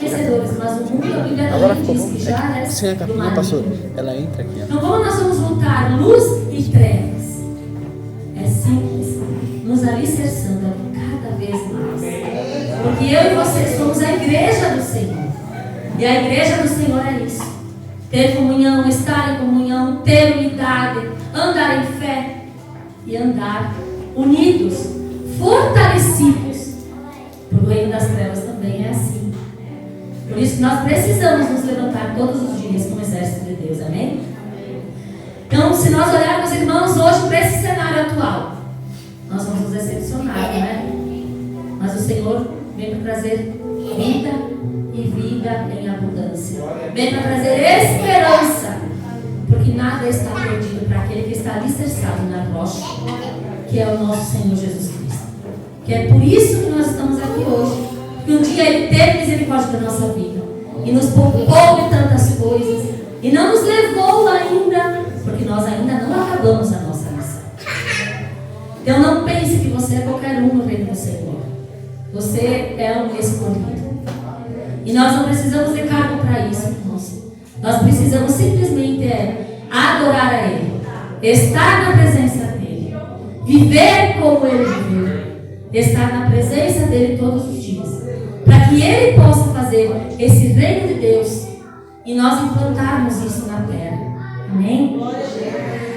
vencedores, mas o mundo, a Bíblia Agora também ficou diz bom. que já é Sim, a do capinha maligno. passou. Ela entra aqui, ó. Então, como nós vamos lutar luz e trevas? É simples, nos alicerçando cada vez mais. Porque eu e você somos a igreja do Senhor. E a igreja do Senhor é isso: ter comunhão, estar em comunhão, ter unidade, andar em fé e andar unidos, fortalecidos. O reino das trevas também é assim. Por isso que nós precisamos nos levantar todos os dias como exército de Deus, amém? Então, se nós olharmos, irmãos, hoje para esse cenário atual, nós vamos nos decepcionar, né? Mas o Senhor vem para trazer vida e vida em abundância. Vem para trazer esperança, porque nada está perdido para aquele que está alicerçado na rocha, que é o nosso Senhor Jesus Cristo. Que é por isso que nós estamos aqui hoje. Que um dia Ele teve misericórdia da nossa vida e nos poupou de tantas coisas e não nos levou ainda, porque nós ainda não acabamos a nossa missão. Então não pense que você é qualquer um no reino do Senhor. Você é um escolhido. E nós não precisamos de cargo para isso, irmãos. Nós precisamos simplesmente adorar a Ele, estar na presença dEle, viver como Ele viveu, estar na presença dEle todos os dias, para que Ele possa fazer esse reino de Deus e nós implantarmos isso na terra. Amém?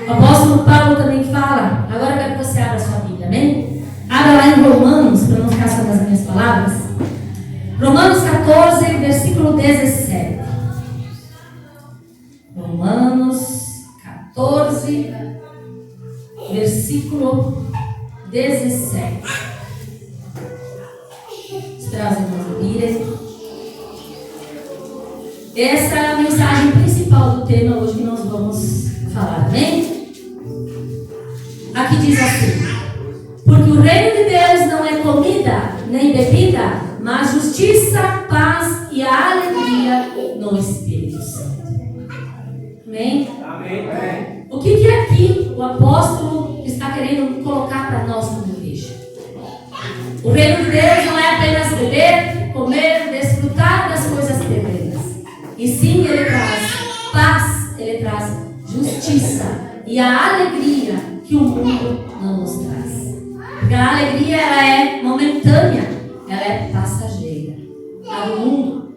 O apóstolo Paulo também fala. Agora eu quero que você abra a sua Bíblia, amém? Abra lá em Romanos, para não ficar só nas minhas palavras. Romanos 14, versículo 17. Romanos 14, versículo 17. Esperar os irmãos ouvirem. Essa é a mensagem principal do tema hoje que nós vamos falar, amém? Aqui diz assim: porque o reino de Deus não é comida nem bebida, mas justiça, paz e a alegria no Espírito Santo. Amém? Amém. O que aqui o apóstolo está querendo colocar para nós como igreja? O reino de Deus não é apenas beber, comer, desfrutar das coisas terrenas. E sim, Ele traz paz, Ele traz justiça e a alegria que o mundo não nos traz. Porque a alegria, ela é momentânea, ela é passageira. A do mundo,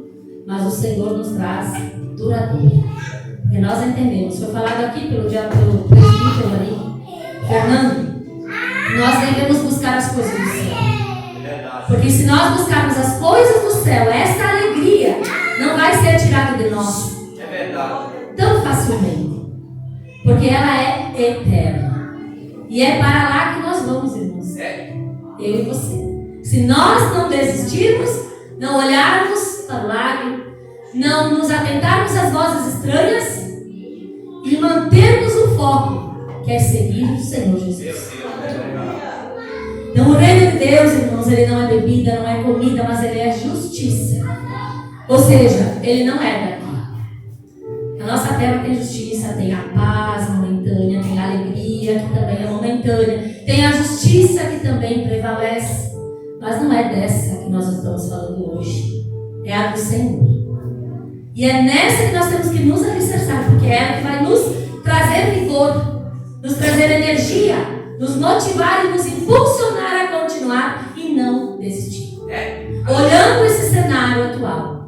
mas o Senhor nos traz duradouro. Porque nós entendemos, foi falado aqui pelo presbítero ali, Fernando, nós devemos buscar as coisas do céu. Porque se nós buscarmos as coisas do céu, essa alegria não vai ser tirada de nós tão facilmente. Porque ela é eterna. E é para lá que nós vamos, irmãos. Eu e você. Se nós não desistirmos, não olharmos para o lado, não nos atentarmos às vozes estranhas e mantermos o foco, que é seguir o Senhor Jesus. Então o reino de Deus, irmãos, ele não é bebida, não é comida, mas ele é justiça. Ou seja, ele não é daqui. A nossa terra tem justiça, tem a paz momentânea, tem a alegria que também é momentânea, tem a justiça que também prevalece, mas não é dessa que nós estamos falando hoje, é a do Senhor. E é nessa que nós temos que nos alicerçar, porque é ela que vai nos trazer vigor, nos trazer energia, nos motivar e nos impulsionar a continuar e não desistir. Olhando esse cenário atual.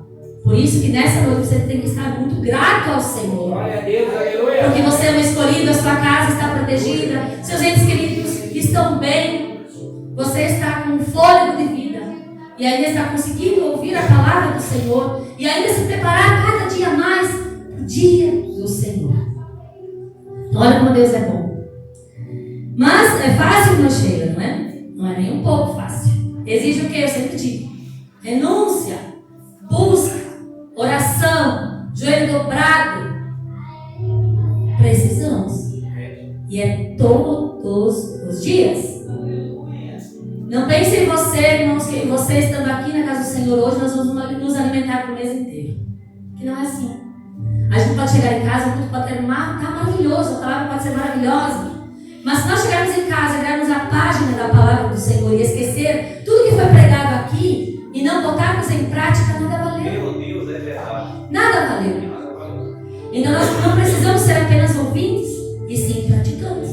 Por isso que nessa noite você tem que estar muito grato ao Senhor. Glória a Deus, aleluia. Porque você é um escolhido, a sua casa está protegida, seus entes queridos estão bem, você está com fôlego de vida e ainda está conseguindo ouvir a palavra do Senhor e ainda se preparar cada dia mais para o dia do Senhor. Olha como Deus é bom. Mas é fácil que não chega, não é? Não é nem um pouco fácil. Exige o que? Eu sempre digo: renúncia, busca, oração, joelho dobrado. Precisamos. E é todos os dias. Não pense em você, irmãos, que você estando aqui na casa do Senhor hoje, nós vamos nos alimentar por o mês inteiro. Que não é assim. A gente pode chegar em casa, o culto pode ter maravilhoso, a palavra pode ser maravilhosa. Mas se nós chegarmos em casa, olharmos a página da palavra do Senhor e esquecer tudo que foi pregado aqui e não botarmos em prática, nada valeu. nós não precisamos ser apenas ouvintes, e sim praticantes.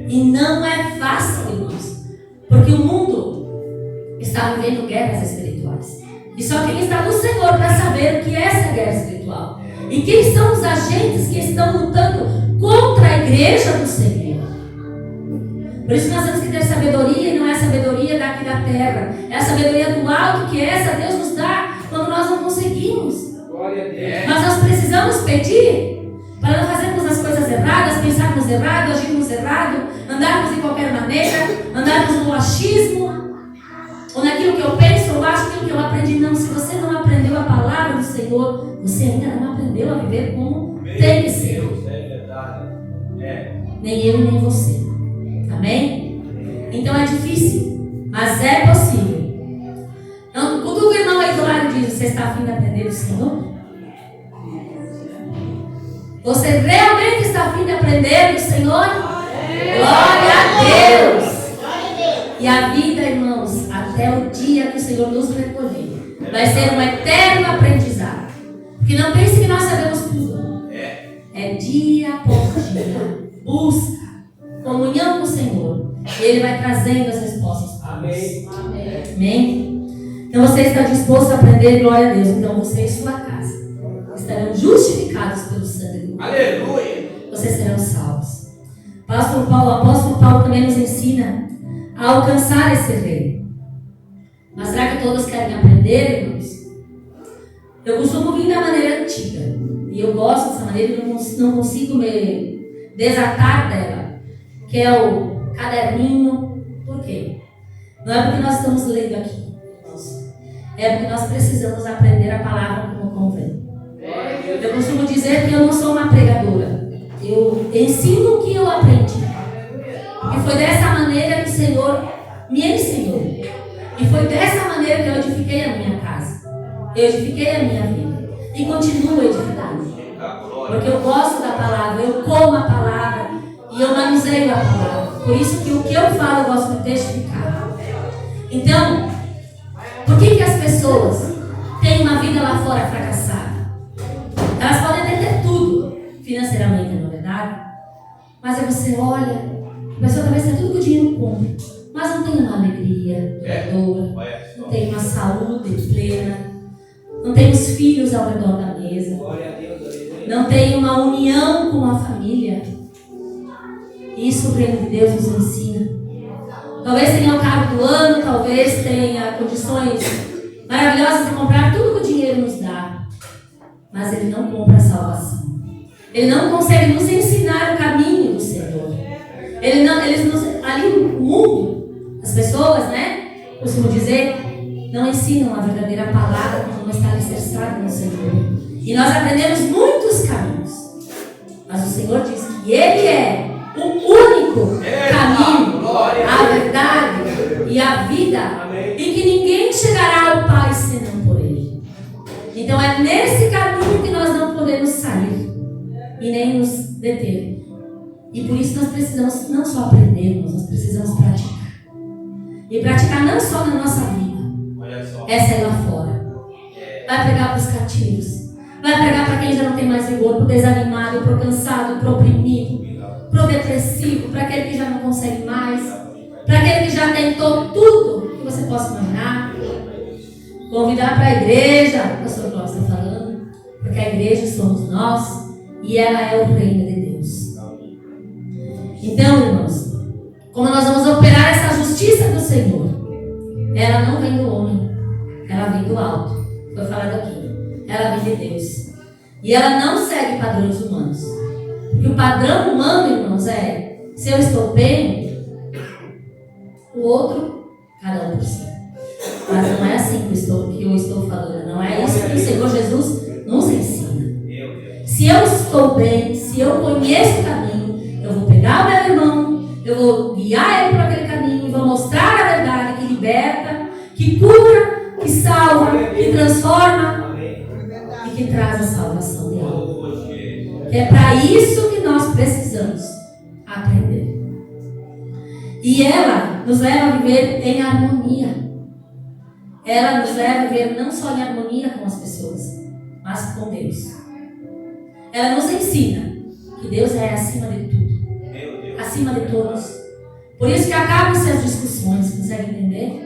E não é fácil, irmãos, porque o mundo está vivendo guerras espirituais. E só quem está no Senhor para saber o que é essa guerra espiritual. E quem são os agentes que estão lutando contra a igreja do Senhor. Por isso nós temos que ter sabedoria, e não é a sabedoria daqui da terra. É a sabedoria do alto que essa Deus nos dá quando nós não conseguimos. Mas nós precisamos pedir para não fazermos as coisas erradas, pensarmos errado, agirmos errado, andarmos de qualquer maneira, andarmos no achismo, ou naquilo que eu penso, ou acho, aquilo que eu aprendi. Não, se você não aprendeu a palavra do Senhor, você ainda não aprendeu a viver como tem que ser. Nem eu nem você. Amém? Então é difícil, mas é possível. Então, quando o irmão aí do lado diz: você está a fim de aprender do Senhor? Você realmente está a fim de aprender do Senhor? Glória a Deus! E a vida, irmãos, até o dia que o Senhor nos recolher, vai ser um eterno aprendizado. Porque não pense que nós sabemos tudo. É dia após dia. Busca comunhão com o Senhor. E Ele vai trazendo as respostas para nós. Amém? Então você está disposto a aprender, glória a Deus. Então você e sua casa estarão justificados pelo sangue do Cordeiro. Aleluia! Vocês serão salvos. O apóstolo Paulo também nos ensina a alcançar esse reino. Mas será que todos querem aprender, irmãos? Eu costumo vir da maneira antiga. E eu gosto dessa maneira, eu não consigo me desatar dela. Que é o caderninho. Por quê? Não é porque nós estamos lendo aqui, irmãos. É porque nós precisamos aprender a palavra como convém. Eu costumo dizer que eu não sou uma pregadora. Eu ensino o que eu aprendi. E foi dessa maneira que o Senhor me ensinou. E foi dessa maneira que eu edifiquei a minha casa. Eu edifiquei a minha vida. E continuo edificando. Porque eu gosto da palavra, eu como a palavra e eu manuseio a palavra. Por isso que o que eu falo eu gosto de testificar. Então, por que as pessoas têm uma vida lá fora fracassada? Elas podem ter tudo financeiramente, não é verdade? Mas aí você olha, a pessoa talvez tenha tudo que o dinheiro compra, mas não tem uma alegria duradoura, não tem uma saúde plena, não tem os filhos ao redor da mesa, não tem uma união com a família. Isso o reino de Deus nos ensina. Talvez tenha o carro do ano, talvez tenha condições maravilhosas de comprar tudo que o dinheiro nos dá, mas ele não compra a salvação. Ele não consegue nos ensinar o caminho do Senhor. Ali no mundo, as pessoas, costumam dizer, não ensinam a verdadeira palavra quando não está alicerçado no Senhor. E nós aprendemos muitos caminhos, mas o Senhor diz que Ele é o único caminho, a verdade e a vida, e que ninguém chegará ao Pai senão por Ele. Então é nesse caminho que nós não podemos sair e nem nos deter. E por isso nós precisamos não só aprendermos, nós precisamos praticar. E praticar não só na nossa vida, é sair lá fora. Vai pregar para os cativos, vai pregar para quem já não tem mais vigor, para o desanimado, para o cansado, para o oprimido, para o depressivo, para aquele que já não consegue mais, para aquele que já tentou tudo que você possa imaginar. Convidar para a igreja, o pastor Cláudio está falando, porque a igreja somos nós e ela é o reino de Deus. Então, irmãos, como nós vamos operar essa justiça do Senhor, ela não vem do homem, ela vem do alto. Foi falado aqui, ela vem de Deus. E ela não segue padrões humanos. Porque o padrão humano, irmãos, é: se eu estou bem, o outro, cada um por si. Mas não é assim que eu estou falando. Não é isso que o Senhor Jesus nos ensina. Se eu estou bem, se eu conheço o caminho, eu vou pegar o meu irmão, eu vou guiar ele para aquele caminho e vou mostrar a verdade que liberta, que cura, que salva, que transforma e que traz a salvação de alma. É para isso que nós precisamos aprender. E ela nos leva a viver em harmonia. Ela nos leva a viver não só em harmonia com as pessoas, mas com Deus. ela nos ensina que Deus é acima de tudo, acima de todos. Por isso que acabam-se as discussões, consegue entender?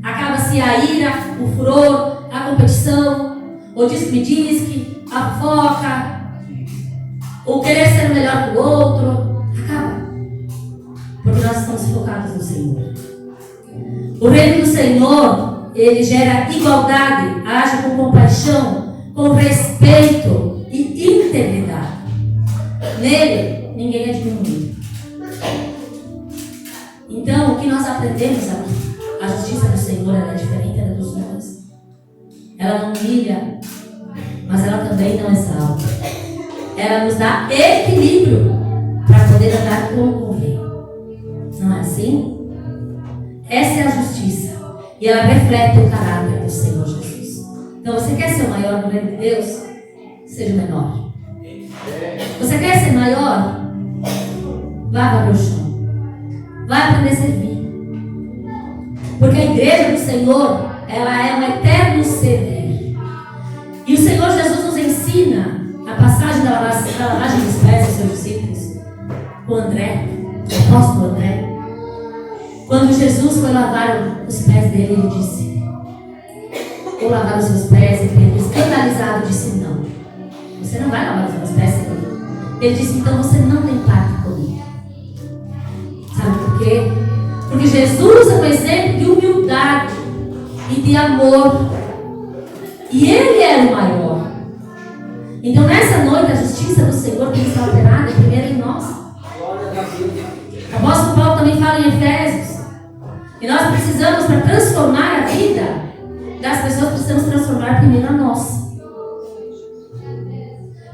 Acaba-se a ira, o furor, a competição, o diz-me-diz-que, a fofoca, o querer ser melhor que o outro. Acaba. Porque nós estamos focados no Senhor. O reino do Senhor, ele gera igualdade, age com compaixão, com respeito e integridade. Nele, ninguém é diminuído. Então, o que nós aprendemos aqui? A justiça do Senhor ela é diferente da dos homens. Ela não humilha, mas ela também não exalta. Ela nos dá equilíbrio para poder andar como convém. Não é assim? Essa é a justiça. E ela reflete o caráter do Senhor Jesus. Então, você quer ser o maior no reino de Deus? Seja o menor. Você quer ser maior? Vá para o chão. Vai aprender a servir. Porque a igreja do Senhor, ela é um eterno ceder. E o Senhor Jesus nos ensina a passagem da lavagem dos pés aos seus discípulos. O André, o apóstolo André. Quando Jesus foi lavar os pés dele, ele disse: vou lavar os seus pés. E Pedro, escandalizado, disse: não. Você não vai lavar os meus pés, Senhor. Ele disse: então você não tem parte comigo. Sabe por quê? Porque Jesus é um exemplo de humildade e de amor. E Ele é o maior. Então nessa noite a justiça do Senhor tem que estar operada primeiro em nós. O apóstolo Paulo também fala em Efésios. E nós precisamos, para transformar a vida das pessoas, precisamos transformar primeiro a nós.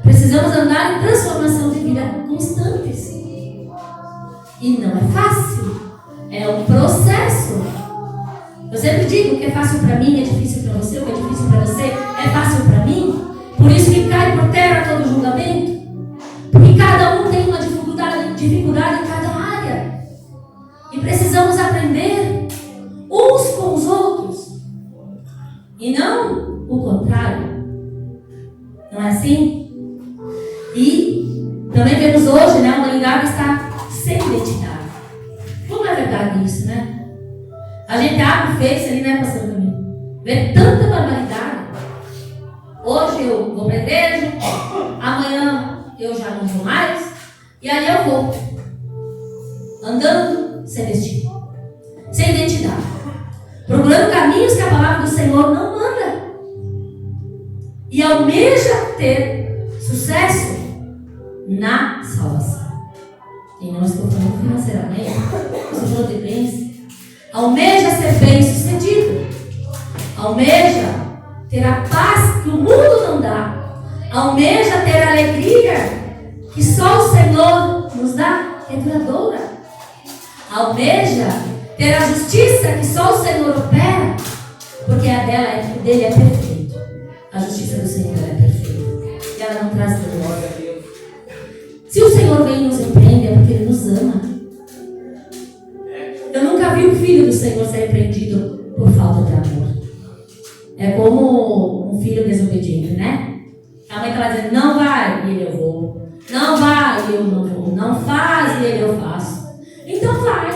Precisamos andar em transformação de vida constantes. E não é fácil. É um processo. Eu sempre digo: o que é fácil para mim é difícil para você. O que é difícil para você é fácil para mim. Por isso que cai por terra todo julgamento. Porque cada um tem uma dificuldade em cada área. E precisamos aprender uns com os outros. E não o contrário. Não é assim? E também vemos hoje, né, a humanidade está sem identidade. Como é verdade isso, né? A gente abre o Face ali, né, pastor Camilo? Vê tanta barbaridade. Hoje eu vou para a igreja, amanhã eu já não vou mais, e aí eu vou andando sem destino, sem identidade, procurando caminhos que a palavra do Senhor não manda, e almeja ter sucesso na salvação. E não estou falando financeiramente, estou falando de bens. Almeja ser bem sucedido, almeja ter a paz que o mundo não dá, almeja ter a alegria que só o Senhor nos dá, que é duradoura, almeja ter a justiça que só o Senhor opera, porque a dele é perfeita. A justiça do Senhor é perfeita e ela não traz dor. Se o Senhor vem e nos repreende, é porque Ele nos ama. Eu nunca vi um filho do Senhor ser repreendido por falta de amor. É como um filho desobediente, né? A mãe está dizendo: não vai, e ele: eu vou. Não vai, e eu não vou. Não faz, e ele: eu faço. Então vai.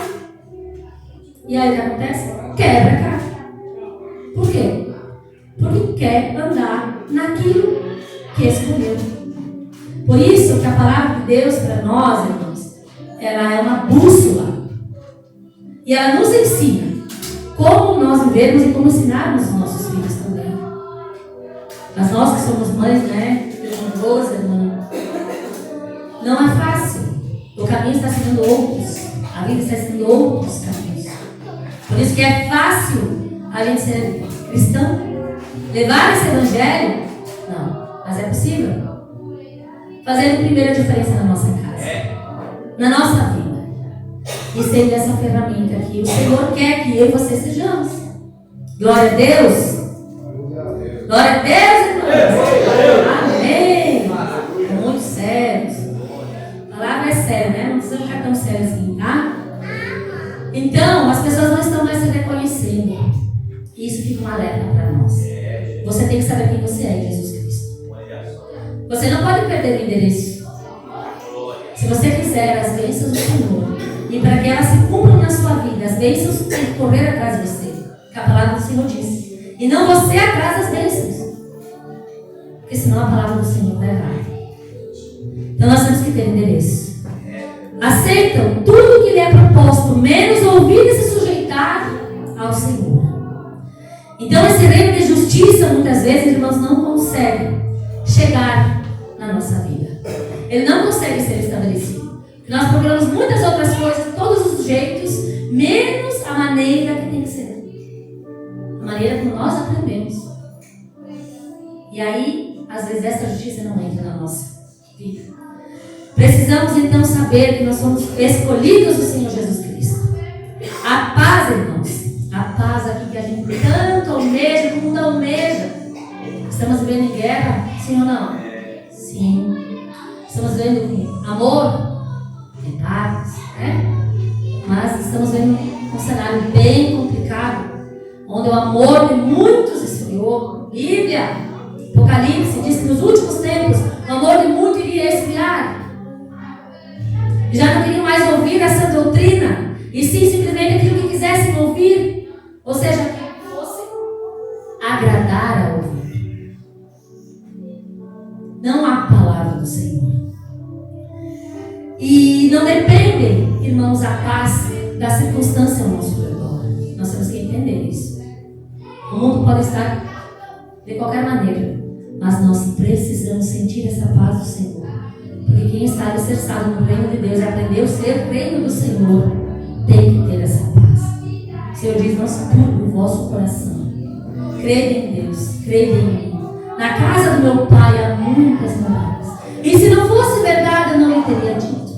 E aí o que acontece? Quebra a cara. Por quê? Porque quer andar naquilo que escolheu. Por isso que a palavra de Deus para nós, irmãos, ela é uma bússola. E ela nos ensina como nós vivemos e como ensinarmos os nossos filhos também. Mas nós que somos mães, né? Irmãos, irmã, não é fácil. O caminho está sendo outros. A vida está sendo outros caminhos. Por isso que é fácil a gente ser cristão. Levar esse evangelho? Não. Mas é possível. Fazendo primeiro a diferença na nossa casa. Na nossa vida. E sendo essa ferramenta aqui. O Senhor quer que eu e você sejamos. Glória a Deus. Glória a Deus, irmãos. Amém. Muito sérios. A palavra é séria, né? Não precisa ficar tão sério assim, tá? Então, as pessoas não estão mais se reconhecendo. E isso fica um alerta para nós. Você tem que saber quem você é em Jesus Cristo. Você não pode perder o endereço. Se você quiser as bênçãos do Senhor, e para que elas se cumpram na sua vida, as bênçãos têm que correr atrás de você, que a palavra do Senhor diz. E não você atrás das bênçãos. Porque senão a palavra do Senhor está errada. Então nós temos que ter endereço. Aceitam tudo que lhe é proposto, menos ouvir e se sujeitar ao Senhor. Então esse reino de justiça, muitas vezes, irmãos, não consegue chegar na nossa vida. Ele não consegue ser estabelecido. Nós procuramos muitas outras coisas, todos os jeitos, menos a maneira que tem que ser. A maneira como nós aprendemos. E aí, às vezes, essa justiça não entra na nossa vida. Precisamos então saber que nós somos escolhidos do Senhor Jesus Cristo. A paz, irmãos, a paz aqui que a gente tanto almeja, como não almeja. Estamos vivendo em guerra? Sim ou não? Sim. Estamos vivendo em amor? Em paz, né? Mas estamos vendo um cenário bem complicado, onde o amor de muitos esfriou. Bíblia, Apocalipse diz que nos últimos tempos o amor de muitos iria esfriar. Já não queriam mais ouvir essa doutrina, e sim simplesmente aquilo que quisessem ouvir, ou seja, que fosse agradar ao ouvir. Não a palavra do Senhor. E não depende, irmãos, a paz da circunstância ao nosso redor. Nós temos que entender isso. O mundo pode estar de qualquer maneira, mas nós precisamos sentir essa paz do Senhor. Porque quem está alicerçado no reino de Deus e aprendeu a ser o reino do Senhor, tem que ter essa paz. O Senhor diz: não se turbe o vosso coração. Crede em Deus, crede em mim. Na casa do meu Pai há muitas moradas. E se não fosse verdade, eu não lhe teria dito.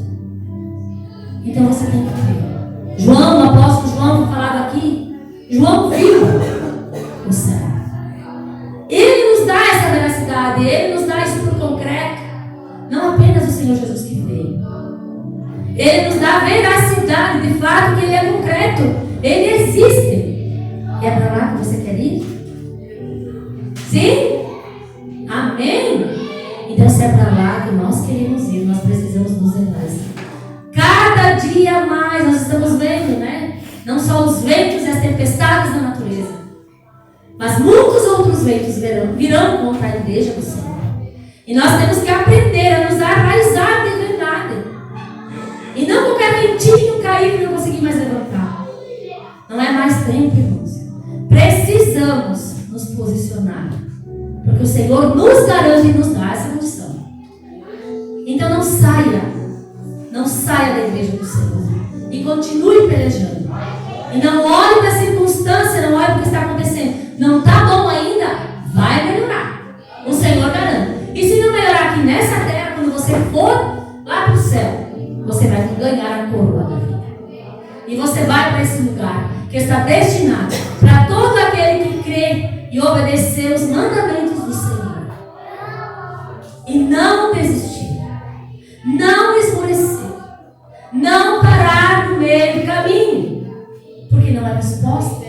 Então você tem que ver. João, o apóstolo João, falado aqui, João viu o céu. Ele nos dá essa veracidade, ele nos dá isso por concreto. Não apenas o Senhor Jesus que veio. Ele nos dá a veracidade de fato que ele é concreto. Ele existe. É para lá que você quer ir? Sim? Amém? Então se é para lá que nós queremos ir, nós precisamos nos levar. Cada dia mais nós estamos vendo, né? Não só os ventos e as tempestades da natureza, mas muitos outros ventos virão contra a igreja do Senhor. E nós temos que aprender a nos arraizar de verdade. E não qualquer ventinho cair e não conseguir mais levantar. Não é mais tempo, irmãos. Precisamos nos posicionar. Porque o Senhor nos garante e nos dá essa condição. Então não saia. Não saia da igreja do Senhor. E continue pelejando. E não olhe para a circunstância, não olhe para o que está acontecendo. Não está bom ainda? Vai melhorar. O Senhor garante. E se não melhorar aqui nessa terra, quando você for lá para o céu, você vai ganhar a coroa da vida. E você vai para esse lugar que está destinado para todo aquele que crê e obedecer os mandamentos do Senhor. E não desistir. Não esmorecer. Não parar no meio do caminho. Porque não é resposta.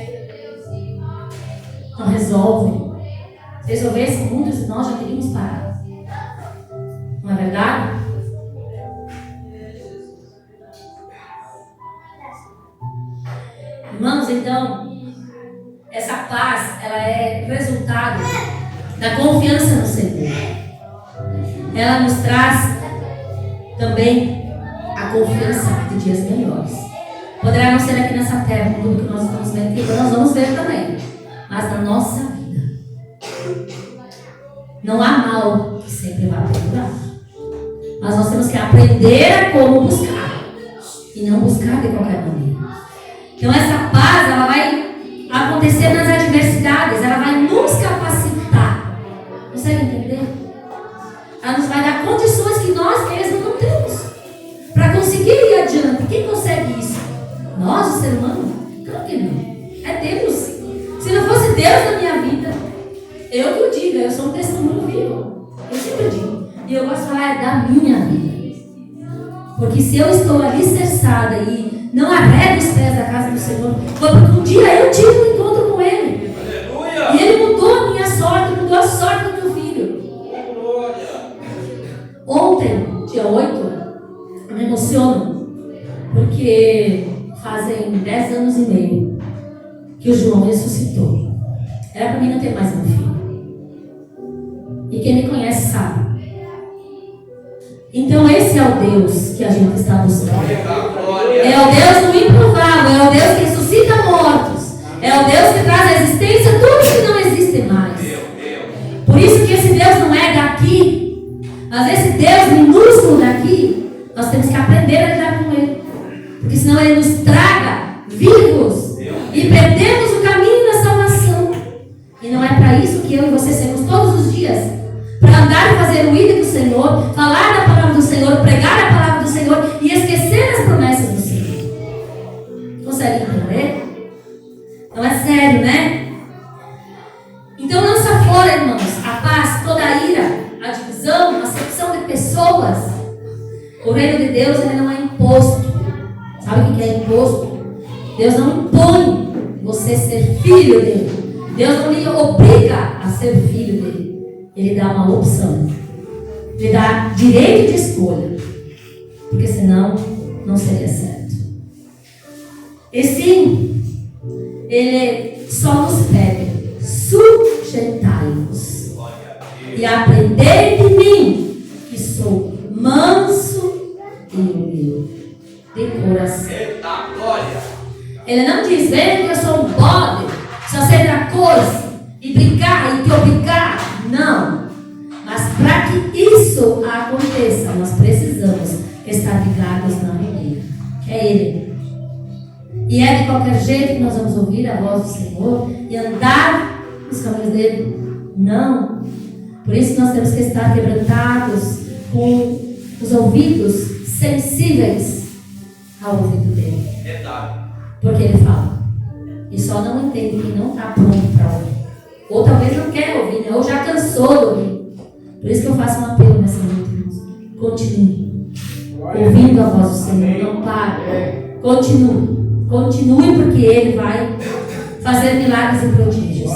Não resolve. Se resolvesse, muitos de nós já teríamos parado. Não é verdade? Irmãos, então, essa paz, ela é resultado da confiança no Senhor. Ela nos traz também a confiança de dias melhores. Poderá não ser aqui nessa terra, com tudo que nós estamos vendo, que nós vamos ver também, mas na nossa vida. Não há mal que sempre vai procurar. Mas nós temos que aprender a como buscar. E não buscar de qualquer maneira. Então essa paz, ela vai acontecer nas adversidades. Ela vai nos capacitar. Consegue entender? Ela nos vai dar condições que nós mesmos não temos. Para conseguir ir adiante. Quem consegue isso? Nós, o ser humano? Claro que não. É Deus. Se não fosse Deus na minha vida, eu que o digo, eu sou um testemunho vivo. Eu sempre digo. E eu gosto de falar da minha vida. Porque se eu estou alicerçada e não arrego os pés da casa do Senhor, foi porque um dia eu tive um encontro com Ele. Aleluia. E Ele mudou a minha sorte, mudou a sorte do meu filho. que o João ressuscitou. Era para mim não ter mais um filho. E quem me conhece sabe. Então esse é o Deus que a gente está buscando. É o Deus do improvável, é o Deus que ressuscita mortos. É o Deus que traz à existência tudo que não existe mais. Por isso que esse Deus não é daqui. Mas esse Deus minúsculo daqui, nós temos que aprender a lidar com ele. Porque senão ele nos traga vivos e perdemos o caminho da salvação. E não é para isso que eu e você sermos todos os dias. Para andar e fazer o ídolo do Senhor, falar da palavra do Senhor, pregar a palavra do Senhor e esquecer as promessas do Senhor. Consegue entender? Não é sério, né? Então lança fora, irmãos, a paz, toda a ira, a divisão, a acepção de pessoas. O reino de Deus ele não é imposto. Sabe o que é imposto? Deus não impõe você ser filho dele. Deus não lhe obriga a ser filho dele. Ele dá uma opção. Ele dá direito de escolha. Porque senão não seria certo. E sim, ele só nos pede: sujeitai-vos e aprendei de mim, que sou manso e humilde de coração. Ele não diz: vem que eu sou um bode, só sei da coisa e brincar e te obrigar. Não. Mas para que isso aconteça, nós precisamos estar ligados na alegria, que é Ele. E é de qualquer jeito que nós vamos ouvir a voz do Senhor e andar nos caminhos dele? Não. Por isso nós temos que estar quebrantados, com os ouvidos sensíveis ao ouvido dele. Porque ele fala. E só não entende quem não está pronto para ouvir. Ou talvez não quer ouvir, né? Ou já cansou de ouvir. Por isso que eu faço um apelo nessa noite, irmãos. Continue ouvindo a voz do Senhor. Não pare. Continue, porque Ele vai fazer milagres e prodígios.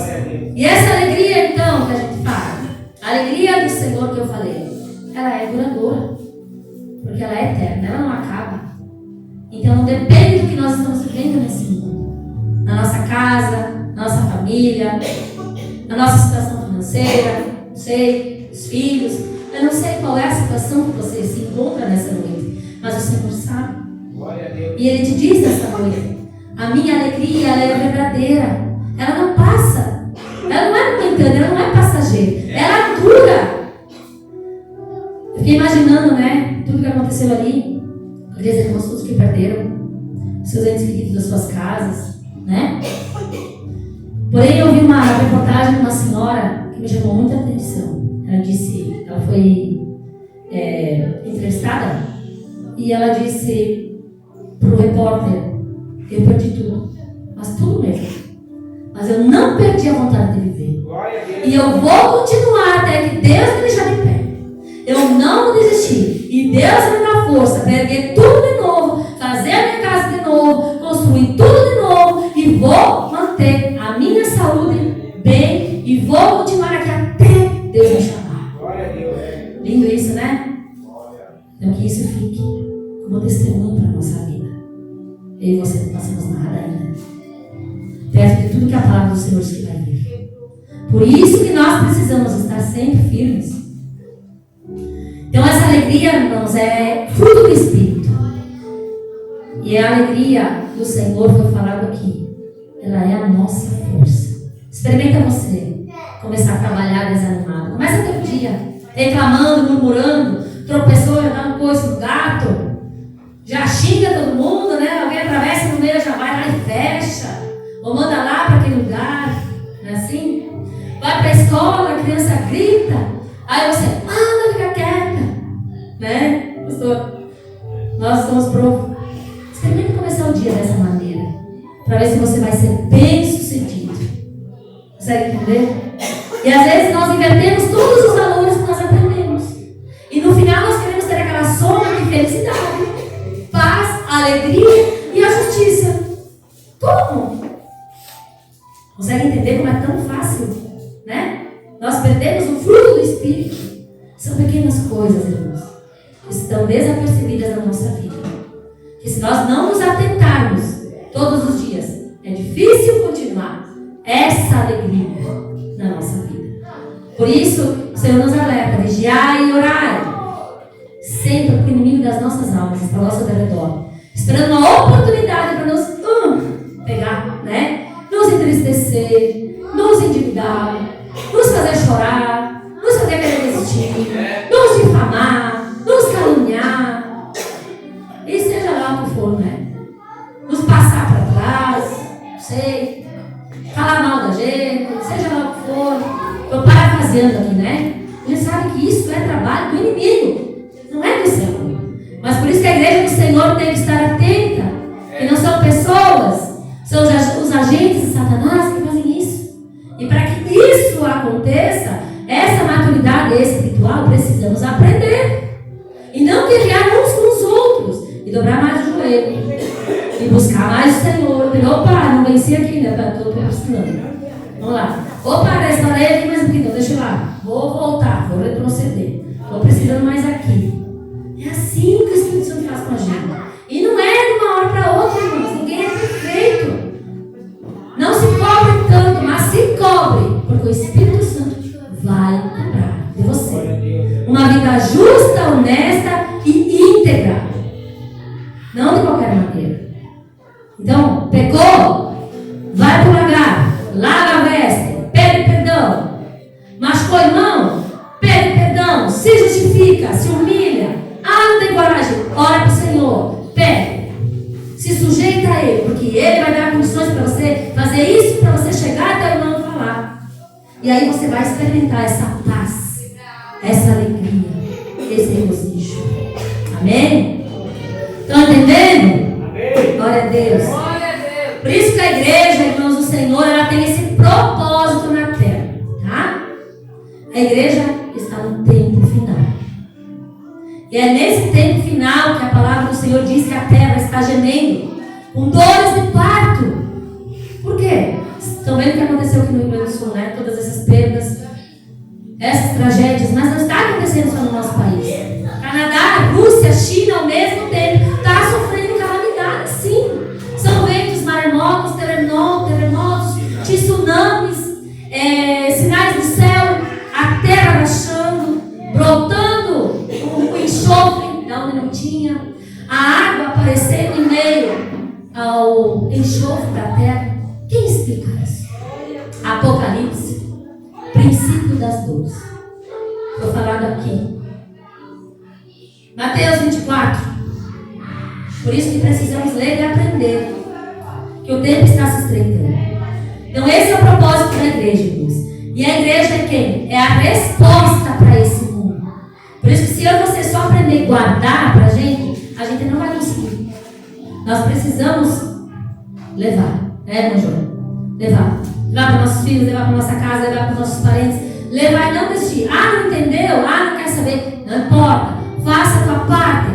E essa alegria, então, que a gente fala, a alegria do Senhor que eu falei, ela é duradoura. Porque ela é eterna, ela não acaba. Então, não depende do que nós estamos vivendo nesse mundo. Na nossa casa, na nossa família, na nossa situação financeira, não sei, os filhos. Eu não sei qual é a situação que você se encontra nessa noite, mas o Senhor sabe. E Ele te diz nessa noite: a minha alegria, ela é verdadeira. Ela não passa. Ela não é momentânea, ela não é passageira. Ela dura. Eu fiquei imaginando, né, tudo que aconteceu ali. Aqueles irmãos todos que perderam seus entes queridos das suas casas, né? Porém, eu vi uma reportagem de uma senhora que me chamou muita atenção. Ela disse, ela foi entrevistada e ela disse para o repórter: eu perdi tudo, mas tudo mesmo. Mas eu não perdi a vontade de viver. E eu vou continuar até que Deus me deixar de pé. Eu não vou desistir. E Deus me dá força para erguer tudo de novo, fazer a minha casa de novo, construir tudo de novo. E vou manter a minha saúde bem. E vou continuar aqui até Deus me chamar. Lindo isso, né? Então que isso fique como testemunho para a nossa vida. Eu e você não passamos nada ainda. Perto de tudo que a palavra do Senhor se vai vir. Por isso que nós precisamos estar sempre firmes. Então essa alegria, irmãos, é fruto do Espírito. E a alegria do Senhor foi falado aqui. Ela é a nossa força. Experimenta você começar a trabalhar desanimado. Começa o teu dia reclamando, murmurando, tropeçou, jogando coisa no gato, já xinga todo mundo, né? Alguém atravessa no meio, já vai lá e fecha, ou manda lá para aquele lugar, não é assim? Vai para a escola, a criança grita, aí você manda ficar quieta, né? Pastor, nós estamos prontos. Experimenta começar o dia dessa maneira, para ver se você vai ser bem sucedido. Consegue entender? E às vezes nós invertemos todos os valores que nós aprendemos. E no final nós queremos ter aquela soma de felicidade, paz, alegria e a justiça. Como? Consegue entender como é tão fácil? Né? Nós perdemos o fruto do Espírito. São pequenas coisas, irmãos, que estão desapercebidas na nossa vida. Que se nós não nos atentarmos todos os dias, é difícil continuar Por isso, o Senhor nos alerta: vigiai e orai. Sempre o inimigo das nossas almas está ao nosso redor, esperando uma oportunidade para nos pegar, né? Nos entristecer, nos endividar, nos fazer chorar, nos fazer querer desistir, nos difamar, nos caluniar, e seja lá o que for, né? Nos passar para trás, não sei, falar mal da gente, seja lá o que for. Estou parafraseando aqui, né? A gente sabe que isso é trabalho do inimigo, não é do Senhor. Mas por isso que a igreja do Senhor tem que estar atenta, que não são pessoas, são os agentes de Satanás que fazem isso. E para que isso aconteça, essa maturidade espiritual, precisamos aprender. E não guerrear uns com os outros. E dobrar mais o joelho. E buscar mais o Senhor. E, opa, não venci aqui, né? Estou precisando. Vamos lá. Opa, restaurei aqui mais um pouquinho. Deixa eu lá. Vou voltar, vou retroceder. Estou precisando mais aqui. É assim que o Espírito Santo faz com a gente. E não é de uma hora para outra, irmãos. Ninguém é perfeito. Não se cobre tanto, mas se cobre. Porque o Espírito Santo vai cobrar de você uma vida justa, honesta e íntegra. Não de qualquer maneira. Então, pecou? Vai para o lagar. Lava a veste. Pede perdão. Machucou o irmão? Pede perdão. Se justifica. Se humilha. Não tem coragem. Ora para o Senhor. Pede. Se sujeita a Ele. Porque Ele vai dar condições para você fazer isso, para você chegar até o irmão e falar. E aí você vai experimentar essa paz, essa alegria, esse regozijo. Amém? Estão entendendo? Amém. Glória a Deus. Glória a Deus. Por isso que a igreja, irmãos do Senhor, ela tem esse propósito na terra. Tá? A igreja está no tempo final. E é nesse tempo final que a palavra do Senhor diz que a terra está gemendo, com dores de parto. Por quê? Estão vendo o que aconteceu aqui no Rio Grande do Sul, né? Todas essas perdas, essas tragédias, mas não está acontecendo só no nosso país. Canadá, Rússia, China, ao mesmo tempo, está sofrendo calamidades, sim. São ventos, maremotos, terremotos, tsunamis, sinais do céu, a terra rachando, brotando o enxofre, da onde não tinha, a água aparecendo em meio ao enxofre da terra. Quem explica isso? Apocalipse, princípio das dores. Foi falado aqui. Mateus 24. Por isso que precisamos ler e aprender. Que o tempo está se estreitando. Então esse é o propósito da igreja, irmãos. E a igreja é quem? É a resposta para esse mundo. Por isso que se eu e você só aprender a guardar para a gente não vai conseguir. Nós precisamos levar. Irmão João? Levar para nossos filhos, levar para nossa casa, levar para nossos parentes. Levar e não desistir. Não entendeu? Não quer saber. Não importa. Faça a tua parte.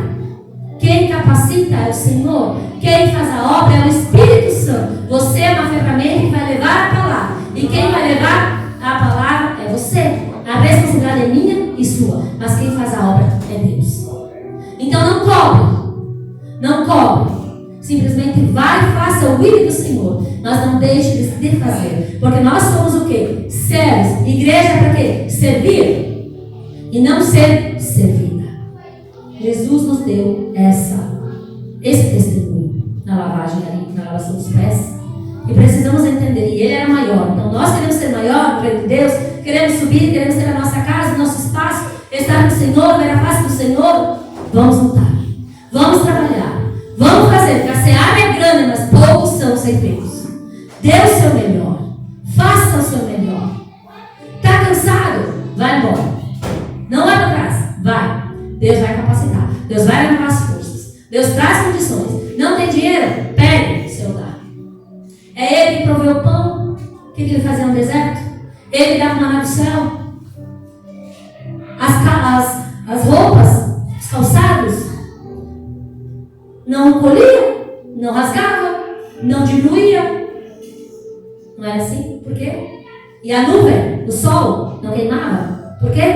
Quem capacita é o Senhor. Quem faz a obra é o Espírito Santo. Você é uma ferramenta que vai levar a palavra. E quem vai levar a palavra é você. A responsabilidade é minha e sua. Mas quem faz a obra é Deus. Então não cobre. Não cobre. Simplesmente vai e faça o will do Senhor. Mas não deixe de fazer. Porque nós somos o quê? Servos. Igreja é para quê? Servir. E não ser servida. Jesus nos deu esse testemunho na lavagem ali, na lavação dos pés. E precisamos entender. E Ele era maior. Então nós queremos ser maior no reino de Deus. Queremos subir, queremos ter a nossa casa, o nosso espaço. Estar no Senhor, ver a face do Senhor. Vamos lutar. Vamos trabalhar. Vamos fazer, porque a seara é grande, mas poucos são ceifeiros. Dê o seu melhor. Faça o seu melhor. Está cansado? Vai embora. Não vai para trás. Vai. Deus vai capacitar. Deus vai renovar as forças. Deus traz condições. Não tem dinheiro? Pegue o seu dar. É Ele que proveu o pão. O que Ele fazia no deserto? Ele dava maná do céu. As roupas, os calçados, não colhia, não rasgava, não diminuía. Não era assim? Por quê? E a nuvem, o sol, não queimava. Por quê?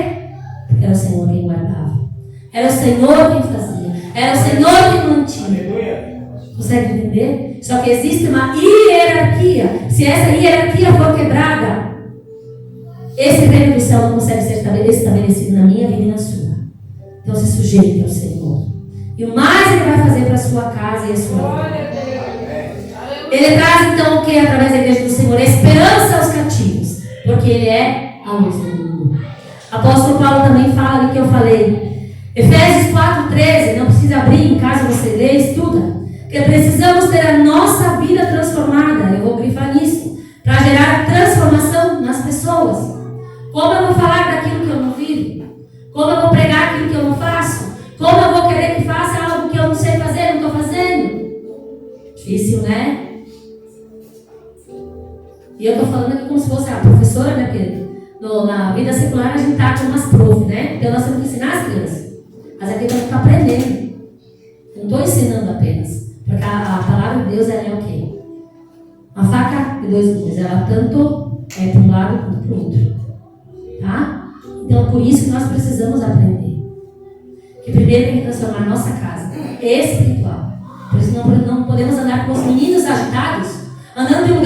Porque era o Senhor quem guardava. Era o Senhor quem fazia. Era o Senhor quem mantinha. Consegue entender? Só que existe uma hierarquia. Se essa hierarquia for quebrada, Esse reino do céu não consegue ser estabelecido na minha vida e na sua. Então se sujeite ao Senhor. E o mais Ele vai fazer para a sua casa e a sua vida. Ele traz então o que através da igreja do Senhor? Esperança aos cativos. Porque Ele é a luz do mundo. Apóstolo Paulo também fala ali que eu falei. Efésios 4,13. Não precisa abrir em casa, você lê, estuda. Que precisamos ter a nossa vida transformada. Eu vou grifar nisso. Para gerar transformação nas pessoas. Como eu vou falar daquilo que eu não vivo? Como eu vou pregar aquilo que eu não faço? Como eu vou querer que faça algo que eu não sei fazer, não estou fazendo? Difícil, né? E eu estou falando aqui como se fosse a professora, né? Porque na vida secular a gente está com umas prof, né? Então nós temos que ensinar as crianças. Mas aqui nós estamos aprendendo. Eu não estou ensinando apenas. Porque a palavra de Deus, ela é o quê? Uma faca de dois gumes. Ela tanto é para um lado quanto para o outro. Tá? Então por isso que nós precisamos aprender. Que primeiro tem que transformar a nossa casa espiritual. Por isso não podemos andar com os meninos agitados, andando em um